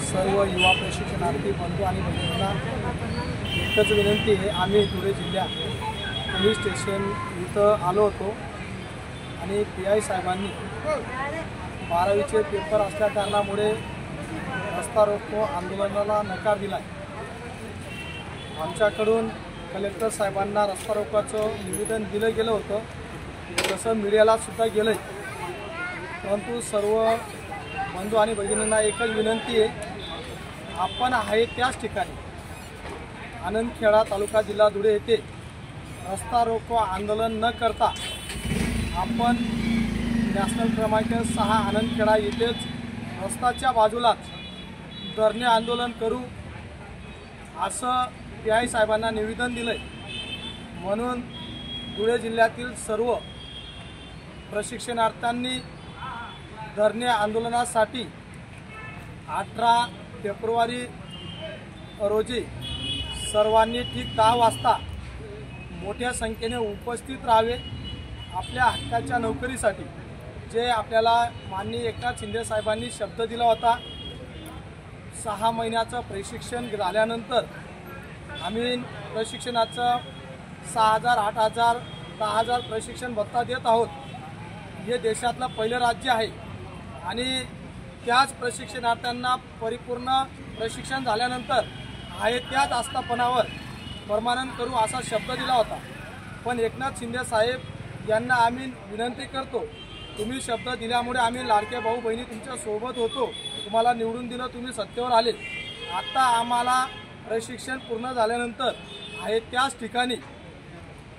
सर्व युवा प्रशिक्षणार्थी बंधू आणि भगिनींना एकच विनंती आहे। आम्ही धुळे जिल्ह्यात पोलीस स्टेशन इथं आलो होतो आणि PI साहेबांनी 12वीचे पेपर असल्या कारणामुळे रस्ता रोको आंदोलनाला नकार दिला आहे। आमच्याकडून कलेक्टर साहेबांना रस्ता रोकोचं निवेदन दिलं गेलं होतं, तसं मीडियाला सुद्धा गेलं आहे। परंतु सर्व बंधू आणि भगिनींना एकच विनंती आहे, आपण आहे त्याच ठिकाणी आनंदखेडा तालुका जिल्हा धुळे येथे रस्ता रोको आंदोलन न करता आपण नॅशनल क्रमांक 6 आनंदखेडा येथेच रस्त्याच्या बाजूलाच धरणे आंदोलन करू असं PI साहेबांना निवेदन दिलंय। म्हणून धुळे जिल्ह्यातील सर्व प्रशिक्षणार्थ्यांनी धरणे आंदोलनासाठी 18 फेब्रुवारी रोजी सर्वांनी ठीक 10 वाजता मोठ्या संख्येने उपस्थित राहावे। आपल्या हक्काच्या नोकरीसाठी जे आपल्याला माननीय एकनाथ शिंदे साहेबांनी शब्द दिला होता, 6 महिन्याचं प्रशिक्षण झाल्यानंतर आम्ही प्रशिक्षणाचं 6,000, 8,000, 10,000 प्रशिक्षण भत्ता देत आहोत। हे देशातलं पहिलं राज्य आहे आणि त्याच प्रशिक्षणार्थ्यांना परिपूर्ण प्रशिक्षण झाल्यानंतर आहे त्याच आस्थापनावर परमानंट करू असा शब्द दिला होता। पण एकनाथ शिंदे साहेब यांना आम्ही विनंती करतो, तुम्ही शब्द दिल्यामुळे आम्ही लाडके भाऊ बहिणी तुमच्या सोबत होतो, तुम्हाला निवडून दिलं, तुम्ही सत्तेवर आले। आता आम्हाला प्रशिक्षण पूर्ण झाल्यानंतर आहे त्याच ठिकाणी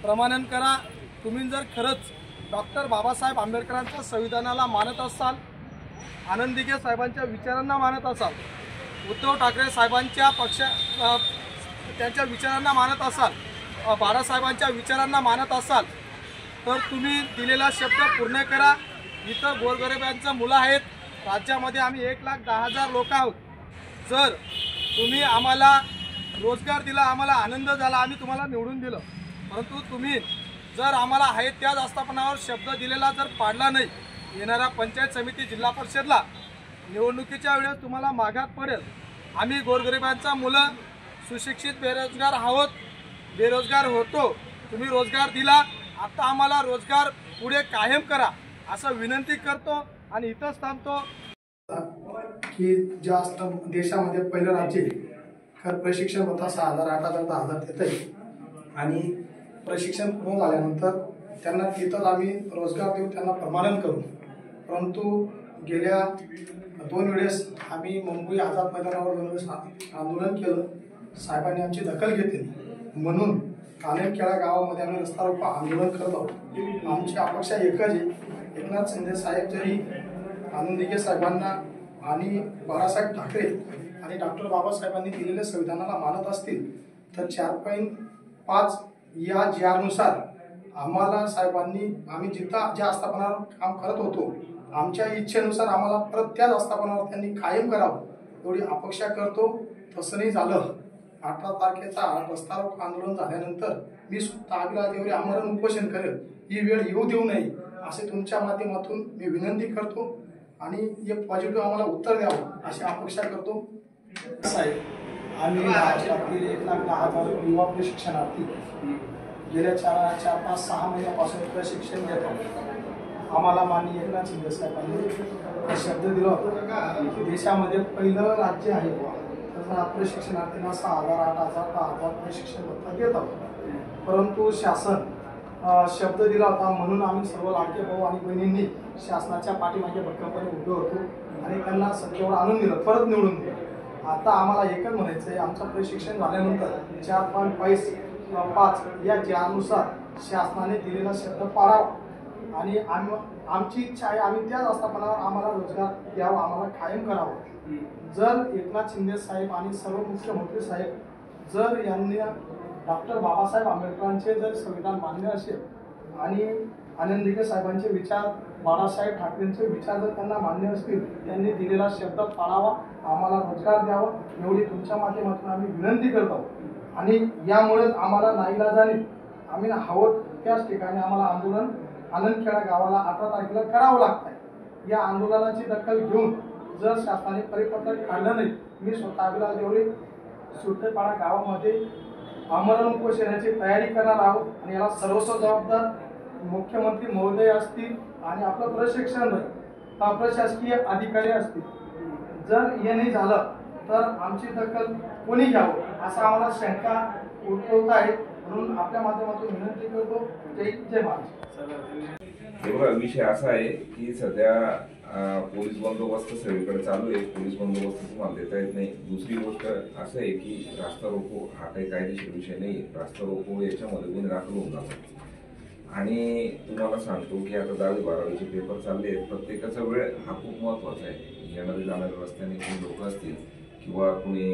प्रमाणन करा। तुम्ही जर खरंच डॉक्टर बाबासाहेब आंबेडकरांच्या संविधानाला मानत असाल, आनंद दिघे साहेबांच्या विचारांना मानत असाल, उद्धव ठाकरे साहेबांच्या त्यांच्या विचारांना मानत असाल, बाळासाहेबांच्या विचारांना मानत असाल, तर तुम्ही दिलेला शब्द पूर्ण करा। इथं गोरगरिबांचं मुलं आहेत, राज्यामध्ये आम्ही 1,10,000 लोक आहोत। जर तुम्ही आम्हाला रोजगार दिला, आम्हाला आनंद झाला, आम्ही तुम्हाला निवडून दिलं। परंतु तुम्ही जर आम्हाला आहे त्याच आस्थापनावर शब्द दिलेला जर पाडला नाही, येणाऱ्या पंचायत समिती जिल्हा परिषदला निवडणुकीच्या वेळेस तुम्हाला मागात पडेल। आम्ही गोरगरिबांचा मुलं सुशिक्षित बेरोजगार आहोत, बेरोजगार होतो, तुम्ही रोजगार दिला, आता आम्हाला रोजगार पुढे कायम करा असं विनंती करतो आणि इथंच थांबतो। की जास्त देशामध्ये पहिलं राज्य खरं प्रशिक्षण भत्ता 6,000, 8,000, 10,000 देत आहे आणि प्रशिक्षण पूर्ण झाल्यानंतर त्यांना तिथंच आम्ही रोजगार देऊ, त्यांना परमानंट करू। परंतु गेल्या 2 वेळेस आम्ही मुंबई आझाद मैदानावर 2 वेळेस आंदोलन केलं, साहेबांनी आमची दखल घेतली। म्हणून आनंदखेडा गावामध्ये आम्ही रस्ता रोको आंदोलन करत आहोत। आमची अपेक्षा एकच आहे, एकनाथ शिंदे साहेब जरी आनंद दिघे साहेबांना आणि बाळासाहेब ठाकरे आणि डॉक्टर बाबासाहेबांनी दिलेल्या संविधानाला मानत असतील, तर 4.5 या GR आम्हाला साहेबांनी आम्ही जिथं ज्या आस्थापनावर काम करत होतो, आमच्या इच्छेनुसार आम्हाला परत त्याच आस्थापनावर त्यांनी कायम करावं एवढी अपेक्षा करतो। तसं नाही झालं, 18 तारखेचा रस्ता रोको आंदोलन झाल्यानंतर मी स्वतः अविरादेवरी आमरण उपोषण करेल, ही वेळ येऊ देऊ नये असे तुमच्या माध्यमातून मी विनंती करतो आणि एक पॉझिटिव्ह आम्हाला उत्तर द्यावं अशी अपेक्षा करतो। साहेब, आम्ही महाराष्ट्रातील 1,10,000 युवा प्रशिक्षणार्थी गेल्या 4-5-6 महिन्यापासून प्रशिक्षण घेत आहोत। आम्हाला माननीय एकनाथ शिंदे साहेबांनी शब्द दिला होता की देशामध्ये पहिलं राज्य आहे तर प्रशिक्षणार्थींना 6,000, 8,000, 10,000 प्रशिक्षण भत्ता देत आहोत। परंतु शासन शब्द दिला होता म्हणून आम्ही सर्व लाडके भाऊ आणि बहिणींनी शासनाच्या पाठीमागे भक्कमपणे उभे होतो आणि त्यांना सत्तेवर आणून दिलं, परत निवडून दिलं। आता आम्हाला एकच म्हणायचं आहे, आमचं प्रशिक्षण झाल्यानंतर 4.5 या GR शासनाने दिलेला शब्द पाळावा आणि आमची इच्छा आहे, आम्ही त्याच आस्थापनावर आम्हाला रोजगार द्यावा, आम्हाला कायम करावं। जर एकनाथ शिंदे साहेब आणि सर्व मुख्यमंत्री साहेब जर यांनी डॉक्टर बाबासाहेब आंबेडकरांचे जर संविधान मान्य असेल आणि आनंद दिघे साहेबांचे विचार, बाळासाहेब ठाकरेंचे विचार जर त्यांना मान्य असतील, त्यांनी दिलेला शब्द पाळावा, आम्हाला रोजगार द्यावा एवढी तुमच्या माध्यमातून आम्ही विनंती करतो। आणि यामुळे आम्हाला नाईलाजाने आम्ही हवं त्याच ठिकाणी आम्हाला आंदोलन आनंदखेडा गावाला 18 तारखेला करावं लागतं। या आंदोलनाची दखल घेऊन जर शासनाने परिपत्रक काढलं नाही, मी स्वतः अभिलाष देवरे सुरतेपाडा गावामध्ये आमरण उपोषणाची तयारी करणार आहोत आणि याला सर्वस्व जबाबदार मुख्यमंत्री महोदय असतील आणि आपलं प्रशिक्षण प्रशासकीय अधिकारी असतील. जर हे नाही झालं तर आमची दखल कोणी घ्यावं असं आम्हाला शंका उद्भवत आहे. म्हणून आपल्या माध्यमातून विनंती करतो. जय महाराष्ट्र. बघा, विषय असा आहे की सध्या पोलीस बंदोबस्त सगळीकडे चालू आहे. पोलीस बंदोबस्त तुम्हाला देता येत नाही. दुसरी गोष्ट असं आहे की रास्ता रोको हा काही कायदेशीर विषय नाही. रास्ता रोको याच्यामध्ये गुन्हे दाखल होऊन जातात. आणि तुम्हाला सांगतो की आता 10वी 12वीचे पेपर चालले आहेत. प्रत्येकाचा वेळ हा खूप महत्वाचा आहे. येणारे जाणाऱ्या रस्त्याने कोणी लोक असतील किंवा कोणी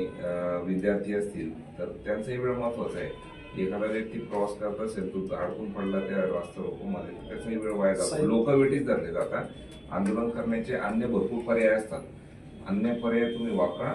विद्यार्थी असतील तर त्यांचाही वेळ महत्वाचा आहे. एखादा व्यक्ती प्रवास करत असेल तो अडकून पडला त्या रास्ता रोकोमध्ये तर त्याचाही वेळ वाया जातो. लोक वेटीच धरले जातात. आंदोलन करण्याचे अन्य भरपूर पर्याय असतात. अन्य पर्याय तुम्ही वापरा.